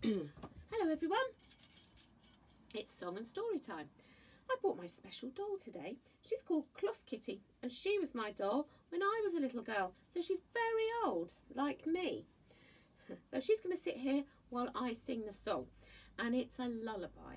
Hello everyone, it's song and story time. I brought my special doll today. She's called Cloth Kitty and she was my doll when I was a little girl, so she's very old, like me. So she's going to sit here while I sing the song, and it's a lullaby.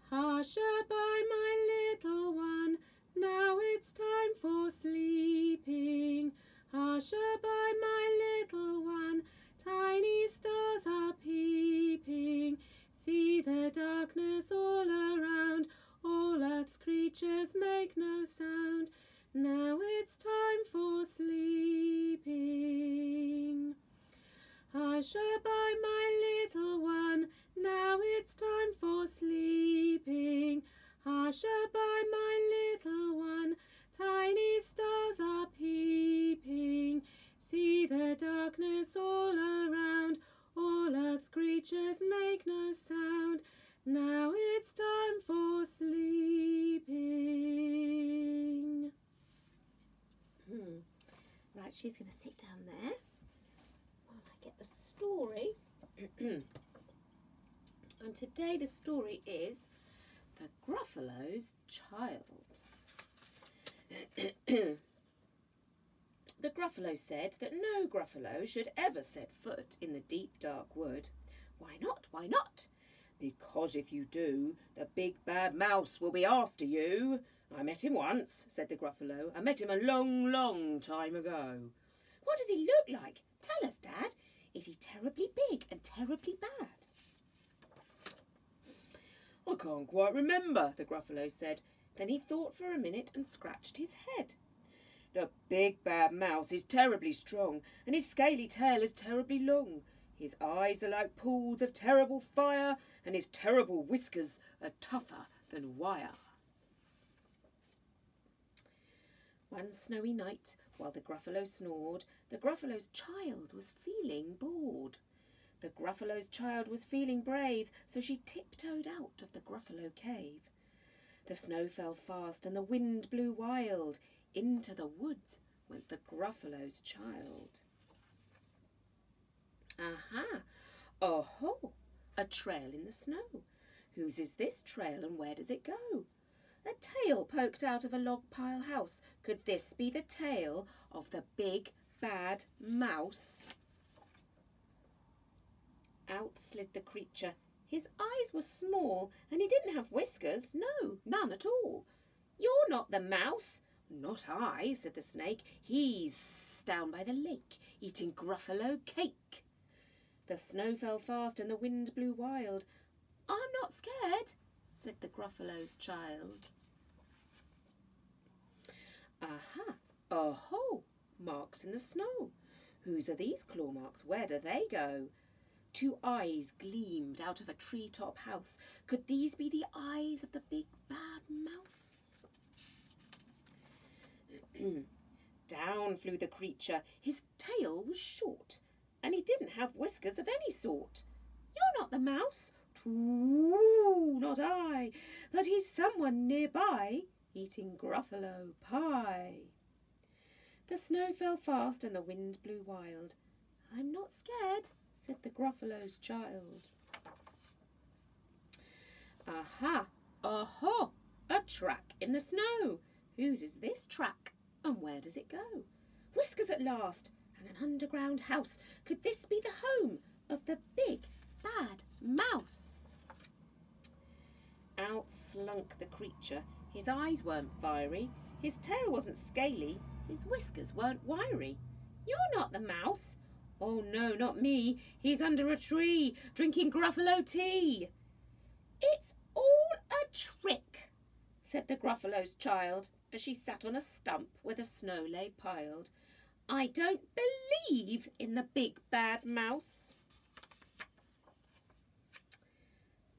Hush-a-bye, my little one, now it's time for sleeping. Hush-a-bye, my little one, tiny stars are peeping. See the darkness all around, all earth's creatures make no sound. Now it's time for sleeping. Hush-a-bye, my little one, now it's time for sleeping. Hush-a-bye, my little one, tiny stars are peeping. See the darkness all around, all earth's creatures make no sound. Now it's time for sleeping. Right, she's going to sit down there while I get the story. And today the story is The Gruffalo's Child. The Gruffalo said that no Gruffalo should ever set foot in the deep dark wood. Why not? Why not? Because if you do, the big bad mouse will be after you. I met him once, said the Gruffalo. I met him a long, long time ago. What does he look like? Tell us, Dad. Is he terribly big and terribly bad? I can't quite remember, the Gruffalo said. Then he thought for a minute and scratched his head. The big bad mouse is terribly strong, and his scaly tail is terribly long. His eyes are like pools of terrible fire, and his terrible whiskers are tougher than wire. One snowy night, while the Gruffalo snored, the Gruffalo's child was feeling bored. The Gruffalo's child was feeling brave, so she tiptoed out of the Gruffalo cave. The snow fell fast and the wind blew wild. Into the woods went the Gruffalo's child. Aha! Oh-ho! A trail in the snow. Whose is this trail and where does it go? A tail poked out of a log pile house. Could this be the tail of the big bad mouse? Out slid the creature. His eyes were small and he didn't have whiskers. No, none at all. You're not the mouse. Not I, said the snake. He's down by the lake, eating Gruffalo cake. The snow fell fast and the wind blew wild. I'm not scared, said the Gruffalo's child. Aha! Oh-ho! Marks in the snow. Whose are these claw marks? Where do they go? Two eyes gleamed out of a treetop house. Could these be the eyes of the big bad mouse? Down flew the creature. His tail was short, and he didn't have whiskers of any sort. You're not the mouse. Ooh, not I, but he's someone nearby, eating Gruffalo pie. The snow fell fast and the wind blew wild. I'm not scared, said the Gruffalo's child. Aha! Aha! A track in the snow. Whose is this track? And where does it go? Whiskers at last, and an underground house. Could this be the home of the big bad mouse? Out slunk the creature. His eyes weren't fiery, his tail wasn't scaly, his whiskers weren't wiry. You're not the mouse. Oh no, not me. He's under a tree, drinking Gruffalo tea. It's all a trick, said the Gruffalo's child, as she sat on a stump where the snow lay piled. I don't believe in the big bad mouse.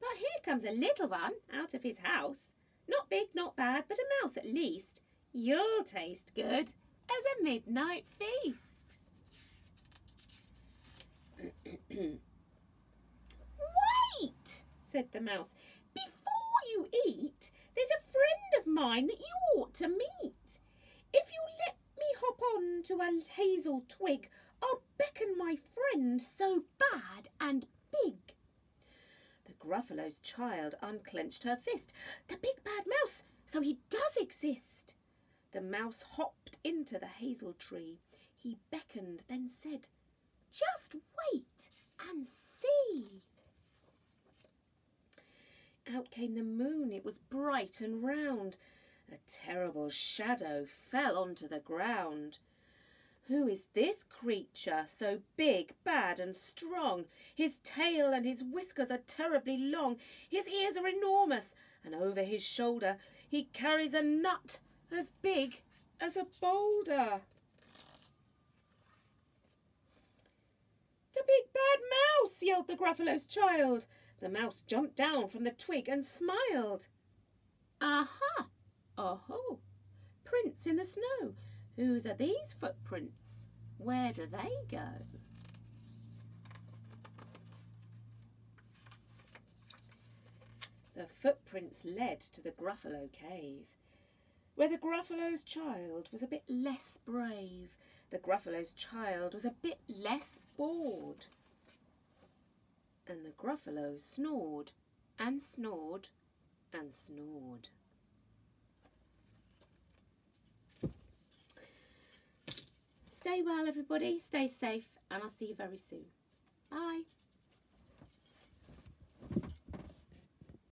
But here comes a little one out of his house. Not big, not bad, but a mouse at least. You'll taste good as a midnight feast. Wait, said the mouse. Before you eat, there's a friend of mine that you ought to meet. If you let me hop on to a hazel twig, I'll beckon my friend so bad and big? The Gruffalo's child unclenched her fist. The big bad mouse, so he does exist. The mouse hopped into the hazel tree. He beckoned, then said, "Just wait and see." Out came the moon. It was bright and round. A terrible shadow fell onto the ground. Who is this creature so big, bad and strong? His tail and his whiskers are terribly long. His ears are enormous, and over his shoulder he carries a nut as big as a boulder. "The big bad mouse!" yelled the Gruffalo's child. The mouse jumped down from the twig and smiled. "Aha! Oh-ho! Prints in the snow. Whose are these footprints? Where do they go?" The footprints led to the Gruffalo cave, where the Gruffalo's child was a bit less brave. The Gruffalo's child was a bit less bored. And the Gruffalo snored and snored and snored. Stay well, everybody. Stay safe, and I'll see you very soon. Bye.